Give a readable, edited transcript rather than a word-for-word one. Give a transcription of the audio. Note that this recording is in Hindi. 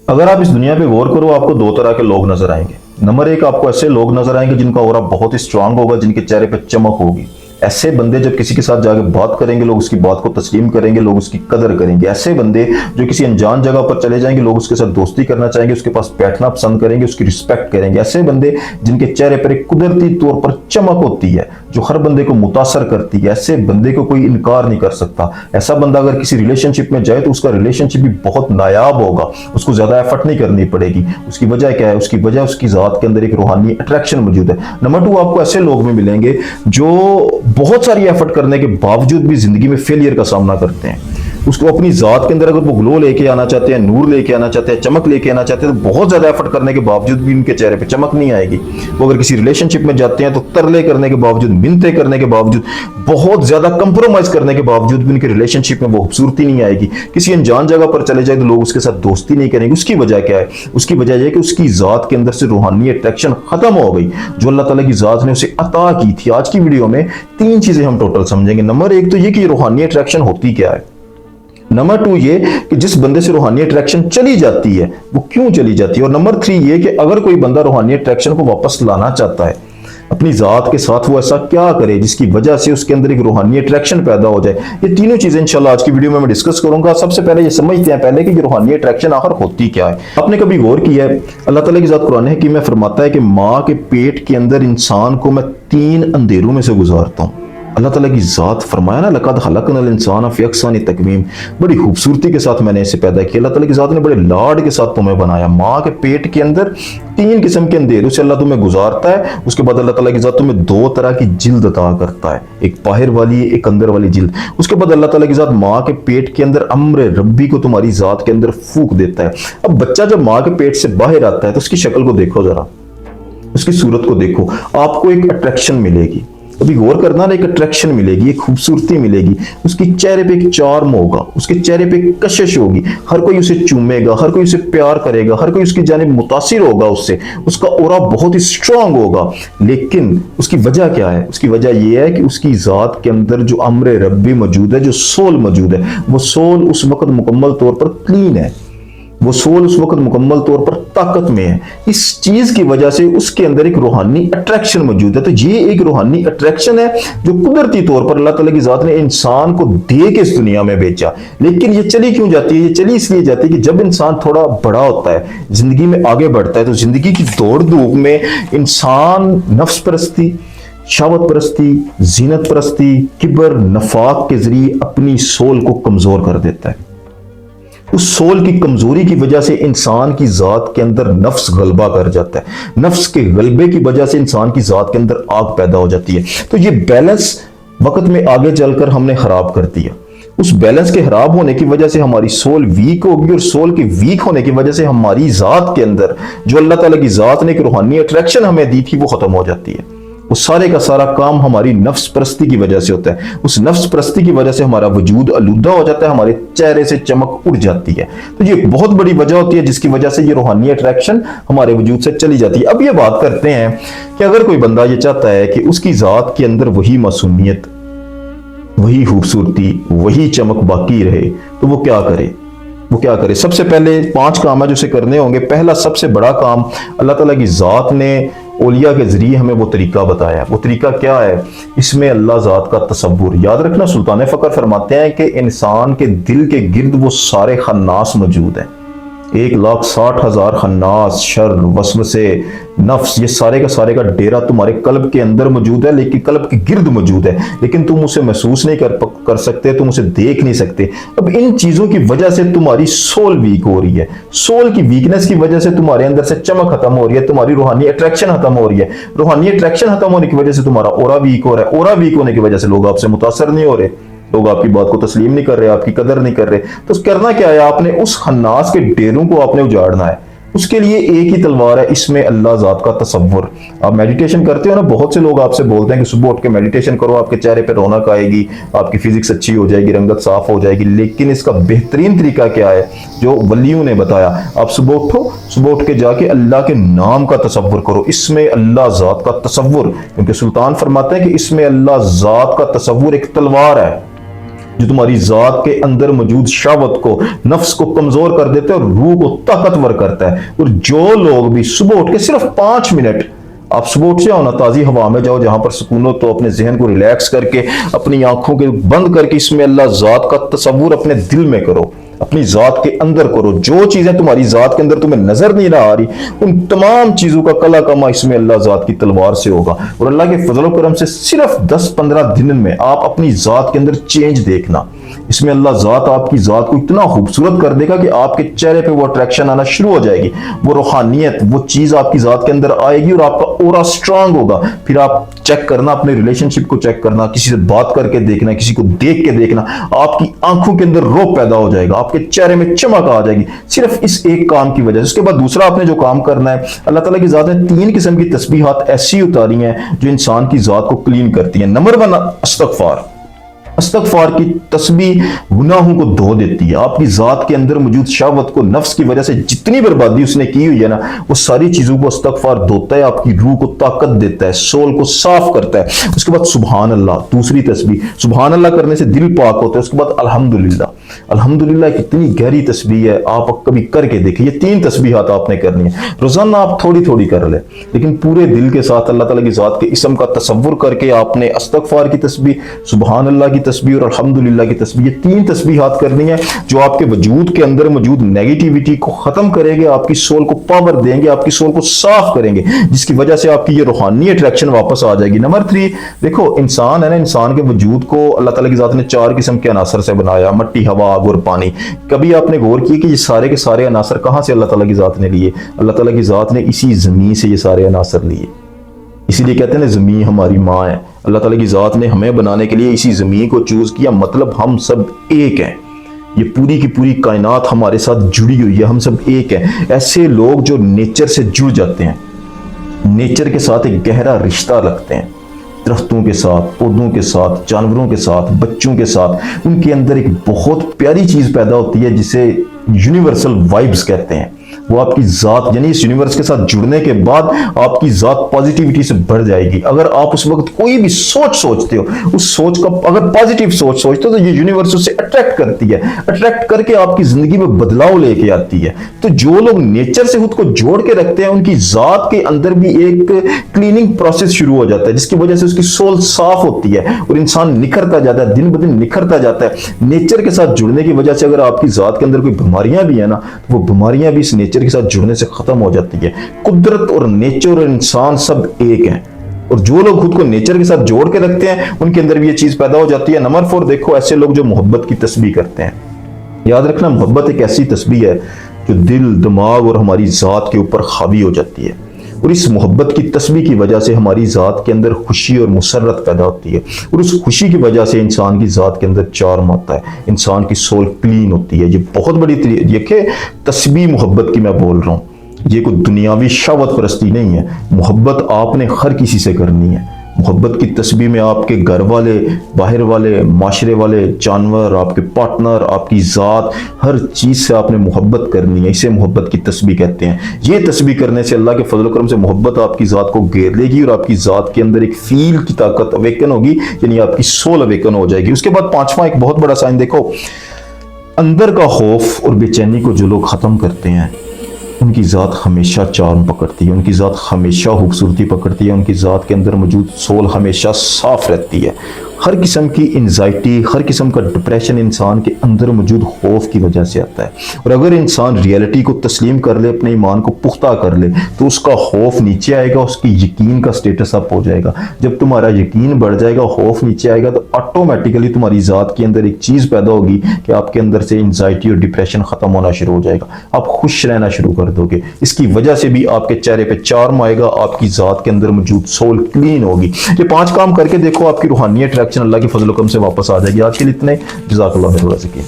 अगर आप इस दुनिया पे गौर करो, आपको दो तरह के लोग नजर आएंगे। नंबर एक, आपको ऐसे लोग नजर आएंगे जिनका ऑरा बहुत ही स्ट्रांग होगा, जिनके चेहरे पे चमक होगी। ऐसे बंदे जब किसी के साथ जाके बात करेंगे, लोग उसकी बात को तस्लीम करेंगे, लोग उसकी कदर करेंगे। ऐसे बंदे जो किसी अनजान जगह पर चले जाएंगे, लोग उसके साथ दोस्ती करना चाहेंगे, उसके पास बैठना पसंद करेंगे, उसकी रिस्पेक्ट करेंगे। ऐसे बंदे जिनके चेहरे पर एक कुदरती तौर पर चमक होती है जो हर बंदे को मुतासर करती है। ऐसे बंदे को कोई इनकार नहीं कर सकता। ऐसा बंदा अगर किसी रिलेशनशिप में जाए तो उसका रिलेशनशिप भी बहुत नायाब होगा, उसको ज्यादा एफर्ट नहीं करनी पड़ेगी। उसकी वजह क्या है? उसकी वजह उसकी जात के अंदर एक रूहानी अट्रैक्शन मौजूद है। नंबर टू, आपको ऐसे लोग भी मिलेंगे जो बहुत सारी एफर्ट करने के बावजूद भी जिंदगी में फेलियर का सामना करते हैं। उसको अपनी जात के अंदर अगर वो ग्लो लेके आना चाहते हैं, नूर लेके आना चाहते हैं, चमक लेके आना चाहते हैं, तो बहुत ज्यादा एफर्ट करने के बावजूद भी उनके चेहरे पे चमक नहीं आएगी। वो अगर किसी रिलेशनशिप में जाते हैं तो तरले करने के बावजूद, मिन्नतें करने के बावजूद, बहुत ज्यादा कंप्रोमाइज करने के बावजूद भी उनके रिलेशनशिप में वो खूबसूरती नहीं आएगी। किसी अनजान जगह पर चले जाए तो लोग उसके साथ दोस्ती नहीं करेंगे। उसकी वजह क्या है? उसकी वजह यह कि उसकी जात के अंदर से रूहानी अट्रैक्शन खत्म हो गई जो अल्लाह ताला की जात ने उसे अता की थी। आज की वीडियो में तीन चीजें हम टोटल समझेंगे। नंबर एक तो ये कि रूहानी अट्रैक्शन होती क्या है। नंबर टू ये कि जिस बंदे से रूहानी अट्रैक्शन चली जाती है वो क्यों चली जाती है। और नंबर थ्री ये कि अगर कोई बंदा रूहानी अट्रैक्शन को वापस लाना चाहता है अपनी जात के साथ, वो ऐसा क्या करे जिसकी वजह से उसके अंदर एक रूहानी अट्रैक्शन पैदा हो जाए। ये तीनों चीजें इंशाल्लाह आज की वीडियो में मैं डिस्कस करूंगा। सबसे पहले ये समझते हैं पहले कि रूहानी अट्रैक्शन आखिर होती क्या है। आपने कभी गौर किया है अल्लाह ताला की जात कुरान हकीम में फरमाता है कि माँ के पेट के अंदर इंसान को मैं 3 अंधेरों में से गुजारता हूँ। अल्लाह ताला की जात फरमाया ना, लक़द खलक़नल इंसान फ़ी अहसनि तक़वीम, बड़ी खूबसूरती के साथ मैंने इसे पैदा किया। अल्लाह ताला की जात ने बड़े लाड के साथ तुम्हें बनाया। माँ के पेट के अंदर 3 किस्म के अंधेरों से अल्लाह तुम्हें गुजारता है। उसके बाद अल्लाह ताला की जात तुम्हें 2 तरह की जिल्द अता करता है, एक बाहर वाली, एक अंदर वाली जिल्द। उसके बाद अल्लाह ताला की जात माँ के पेट के अंदर अम्र रब्बी को तुम्हारी जात के अंदर फूंक देता है। अब बच्चा जब माँ के पेट से बाहर आता है तो उसकी शक्ल को देखो, जरा उसकी सूरत को देखो, आपको एक अट्रैक्शन मिलेगी। अभी गौर करना ना, एक अट्रैक्शन मिलेगी, एक खूबसूरती मिलेगी। उसके चेहरे पे एक चार्म होगा, उसके चेहरे पे एक कशिश होगी। हर कोई उसे चूमेगा, हर कोई उसे प्यार करेगा, हर कोई उसकी जानिब मुतासिर होगा उससे। उसका ऑरा बहुत ही स्ट्रांग होगा। लेकिन उसकी वजह क्या है? उसकी वजह यह है कि उसकी जात के अंदर जो अम्र रब्बी मौजूद है, जो सोल मौजूद है, वो सोल उस वक्त मुकम्मल तौर पर क्लीन है। वो सोल उस वक्त मुकम्मल तौर पर ताकत में है। इस चीज की वजह से उसके अंदर एक रूहानी अट्रैक्शन मौजूद है। तो ये एक रूहानी अट्रैक्शन है जो कुदरती तौर पर अल्लाह ताला की जात ने इंसान को दे के इस दुनिया में भेजा। लेकिन ये चली क्यों जाती है? ये चली इसलिए जाती है कि जब इंसान थोड़ा बड़ा होता है, जिंदगी में आगे बढ़ता है, तो जिंदगी की दौड़ धूप में इंसान नफ्स परस्ती, शहवत परस्ती, जीनत परस्ती, किबर, नफाक के जरिए अपनी सोल को कमजोर कर देता है। उस सोल की कमजोरी की वजह से इंसान की जात के अंदर नफ्स गलबा कर जाता है। नफ्स के गलबे की वजह से इंसान की जात के अंदर आग पैदा हो जाती है। तो ये बैलेंस वक्त में आगे चलकर हमने खराब कर दिया। उस बैलेंस के खराब होने की वजह से हमारी सोल वीक होगी, और सोल के वीक होने की वजह से हमारी जात के अंदर जो अल्लाह ताला की जात ने एक रूहानी अट्रैक्शन हमें दी थी वो खत्म हो जाती है। वो सारे का सारा काम हमारी नफ्स परस्ती की वजह से होता है। उस नफ्स परस्ती की वजह से हमारा वजूद आलूदा हो जाता है, हमारे चेहरे से चमक उड़ जाती है। तो ये बहुत बड़ी वजह होती है जिसकी वजह से ये रूहानी अट्रैक्शन हमारे वजूद से चली जाती है। अब ये बात करते हैं कि अगर कोई बंदा ये चाहता है कि उसकी जात के अंदर वही मासूमियत, वही खूबसूरती, वही चमक बाकी रहे, तो वो क्या करे? वो क्या करे? सबसे पहले 5 काम है जो उसे करने होंगे। पहला सबसे बड़ा काम, अल्लाह ताला की जात ने औलिया के जरिए हमें वो तरीका बताया। वो तरीका क्या है? इसमें अल्लाह जात का तसव्वुर। याद रखना, सुल्तान फकर फरमाते हैं कि इंसान के दिल के गिर्द वो सारे खन्नास मौजूद हैं। 1,60,000 खन्नास, शर, वसवसे, नफ्स, ये सारे का डेरा तुम्हारे कल्ब के अंदर मौजूद है, लेकिन कल्ब के गिर्द मौजूद है। लेकिन तुम उसे महसूस नहीं कर सकते, तुम उसे देख नहीं सकते। अब इन चीजों की वजह से तुम्हारी सोल वीक हो रही है। सोल की वीकनेस की वजह से तुम्हारे अंदर से चमक खत्म हो रही है, तुम्हारी रूहानी अट्रैक्शन खत्म हो रही है। रूहानी अट्रैक्शन खत्म होने की वजह से तुम्हारा ऑरा वीक हो रहा है। ऑरा वीक होने की वजह से लोग आपसे मुतासर नहीं हो रहे, लोग आपकी बात को तस्लीम नहीं कर रहे, आपकी कदर नहीं कर रहे। तो करना क्या है? आपने उस खन्नास के डेरों को आपने उजाड़ना है। उसके लिए एक ही तलवार है, इसमें अल्लाह जात का तसव्वुर। आप मेडिटेशन करते हो ना, बहुत से लोग आपसे बोलते हैं कि सुबह उठ के मेडिटेशन करो, आपके चेहरे पे रौनक आएगी, आपकी फिजिक्स अच्छी हो जाएगी, रंगत साफ हो जाएगी। लेकिन इसका बेहतरीन तरीका क्या है जो वलियों ने बताया? आप सुबह उठो, सुबह उठ के जाके अल्लाह के नाम का तसव्वुर करो, इसमें अल्लाह जात का तसव्वुर। क्योंकि सुल्तान फरमाते हैं कि इसमें अल्लाह जात का तसव्वुर एक तलवार है। जो तुम्हारी जात के अंदर मौजूद शहवत को, नफ्स को कमजोर कर देता है और रूह को ताकतवर करता है। और जो लोग भी सुबह उठ के सिर्फ 5 मिनट, आप सुबह उठ जाओ ना, ताजी हवा में जाओ जहां पर सुकून हो, तो अपने जहन को रिलैक्स करके अपनी आंखों के बंद करके इसमें अल्लाह जात का तसव्वुर अपने दिल में करो, अपनी जात के अंदर करो। जो चीजें तुम्हारी जात के अंदर तुम्हें नजर नहीं आ रही, उन तमाम चीजों का कला कमा इसमें अल्लाह जात की तलवार से होगा। और अल्लाह के फजल करम से सिर्फ 10-15 दिन में आप अपनी जात के अंदर चेंज देखना। इसमें अल्लाह जात आपकी जात को इतना खूबसूरत कर देगा कि आपके चेहरे पे वो अट्रैक्शन आना शुरू हो जाएगी, वो रूहानियत, वो चीज आपकी जात के अंदर आएगी और आपका ऑरा स्ट्रांग होगा। फिर आप चेक करना, अपने रिलेशनशिप को चेक करना, किसी से बात करके देखना, किसी को देख के देखना, आपकी आंखों के अंदर रोब पैदा हो जाएगा, आपके चेहरे में चमक आ जाएगी, सिर्फ इस एक काम की वजह से। उसके बाद दूसरा आपने जो काम करना है, अल्लाह ताला की जात ने 3 किस्म की तस्बीहात ऐसी उतारी हैं जो इंसान की जात को क्लीन करती हैं। नंबर 1, इस्तगफार। इस्तगफार की तस्बीह गुनाहों को धो देती है। आपकी जात के अंदर मौजूद शहवत को, नफ्स की वजह से जितनी बर्बादी उसने की हुई है ना, वो सारी चीजों को इस्तगफार धोता है, आपकी रूह को ताकत देता है, सोल को साफ करता है। उसके बाद सुभान अल्लाह, दूसरी तस्बीह। सुभान अल्लाह करने से दिल पाक होता है। उसके बाद अल्हम्दुलिल्लाह। अल्हम्दुलिल्लाह कितनी गहरी तस्बीह है, आप कभी करके देखिए। ये 3 तस्बीहात आपने करनी है। रोजाना आप थोड़ी थोड़ी कर ले, लेकिन पूरे दिल के साथ अल्लाह ताला की जात के इस्म का तसव्वुर करके आपने इस्तगफार की तस्बीह, सुभान अल्लाह की तस्बीह और अल्हम्दुलिल्लाह की तस्बीह, ये 3 तस्बीहात करनी है जो आपके वजूद के अंदर मौजूद नेगेटिविटी को खत्म करेंगे, आपकी सोल को पावर देंगे, आपकी सोल को साफ करेंगे, जिसकी वजह से आपकी ये रूहानी अट्रैक्शन वापस आ जाएगी। नंबर 3, देखो इंसान है ना, इंसान के वजूद को अल्लाह ताला की जात ने 4 किस्म के अनासर से बनाया, मिट्टी, हवा, आग और पानी। कभी आपने गौर किया कि ये सारे के सारे अनासर कहां से अल्लाह ताला की जात ने लिए? अल्लाह ताला की जात ने इसी जमीन से ये सारे अनासर लिए। इसीलिए कहते हैं ना, जमीन हमारी माँ है। अल्लाह ताला की जात ने हमें बनाने के लिए इसी जमीन को चूज किया, मतलब हम सब एक हैं। ये पूरी की पूरी कायनात हमारे साथ जुड़ी हुई है, हम सब एक हैं। ऐसे लोग जो नेचर से जुड़ जाते हैं, नेचर के साथ एक गहरा रिश्ता रखते हैं, दरख्तों के साथ, पौधों के साथ, जानवरों के साथ, बच्चों के साथ, उनके अंदर एक बहुत प्यारी चीज पैदा होती है जिसे यूनिवर्सल वाइब्स कहते हैं। वो आपकी जात, यानी इस यूनिवर्स के साथ जुड़ने के बाद आपकी जात पॉजिटिविटी से बढ़ जाएगी। अगर आप उस वक्त कोई भी सोच सोचते हो, उस सोच का अगर पॉजिटिव सोच सोचते हो, तो ये यूनिवर्स उसे अट्रैक्ट करती है, अट्रैक्ट करके आपकी जिंदगी में बदलाव लेके आती है। तो जो लोग नेचर से खुद को जोड़ के रखते हैं, उनकी जात के अंदर भी एक क्लीनिंग प्रोसेस शुरू हो जाता है, जिसकी वजह से उसकी सोल साफ होती है और इंसान निखरता जाता है, दिन ब दिन निखरता जाता है। नेचर के साथ जुड़ने की वजह से अगर आपकी जात के अंदर कोई बीमारियां भी है ना, तो वो बीमारियां भी इस नेचर के साथ जुड़ने से खत्म हो जाती है। कुदरत और नेचर और इंसान सब एक हैं, और जो लोग खुद को नेचर के साथ जोड़ के रखते हैं, उनके अंदर भी ये चीज पैदा हो जाती है। नंबर 4, देखो ऐसे लोग जो मोहब्बत की तस्बीह करते हैं। याद रखना, मोहब्बत एक ऐसी तस्बीह है जो दिल, दिमाग और हमारी जात के ऊपर हावी हो जाती है, और इस मोहब्बत की तस्बीह की वजह से हमारी जात के अंदर खुशी और मुसर्रत पैदा होती है, और उस खुशी की वजह से इंसान की जात के अंदर चार्म आता है, इंसान की सोल क्लीन होती है। ये बहुत बड़ी देखिए तस्बीह मोहब्बत की मैं बोल रहा हूँ, ये कोई दुनियावी शहवत परस्ती नहीं है। मोहब्बत आपने हर किसी से करनी है। मोहब्बत की तस्बीह में आपके घर वाले, बाहर वाले, माशरे वाले, जानवर, आपके पार्टनर, आपकी जात, हर चीज से आपने मोहब्बत करनी है। इसे मोहब्बत की तस्बीह कहते हैं। ये तस्बीह करने से अल्लाह के फजल करम से मोहब्बत आपकी जात को घेर लेगी और आपकी जात के अंदर एक फील की ताकत अवेकन होगी, यानी आपकी सोल अवेकन हो जाएगी। उसके बाद 5वां एक बहुत बड़ा साइन देखो, अंदर का खौफ और बेचैनी को जो लोग खत्म करते हैं, उनकी ज़ात हमेशा चार्म पकड़ती है, उनकी ज़ात हमेशा खूबसूरती पकड़ती है, उनकी ज़ात के अंदर मौजूद सोल हमेशा साफ रहती है। हर किस्म की एंजाइटी, हर किस्म का डिप्रेशन इंसान के अंदर मौजूद खौफ की वजह से आता है। और अगर इंसान रियलिटी को तस्लीम कर ले, अपने ईमान को पुख्ता कर ले, तो उसका खौफ नीचे आएगा, उसकी यकीन का स्टेटस अप हो जाएगा। जब तुम्हारा यकीन बढ़ जाएगा, खौफ नीचे आएगा, तो ऑटोमेटिकली तुम्हारी ज़ात के अंदर एक चीज़ पैदा होगी कि आपके अंदर से एंजाइटी और डिप्रेशन खत्म होना शुरू हो जाएगा, आप खुश रहना शुरू कर दोगे। इसकी वजह से भी आपके चेहरे पे चार्म आएगा, आपकी ज़ात के अंदर मौजूद सोल क्लीन होगी। ये 5 काम करके देखो, आपकी रूहानियत अल्लाह के फजल करम से वापस आ जाएगी। आज के लिए इतने, जज़ाकल्लाह खैर।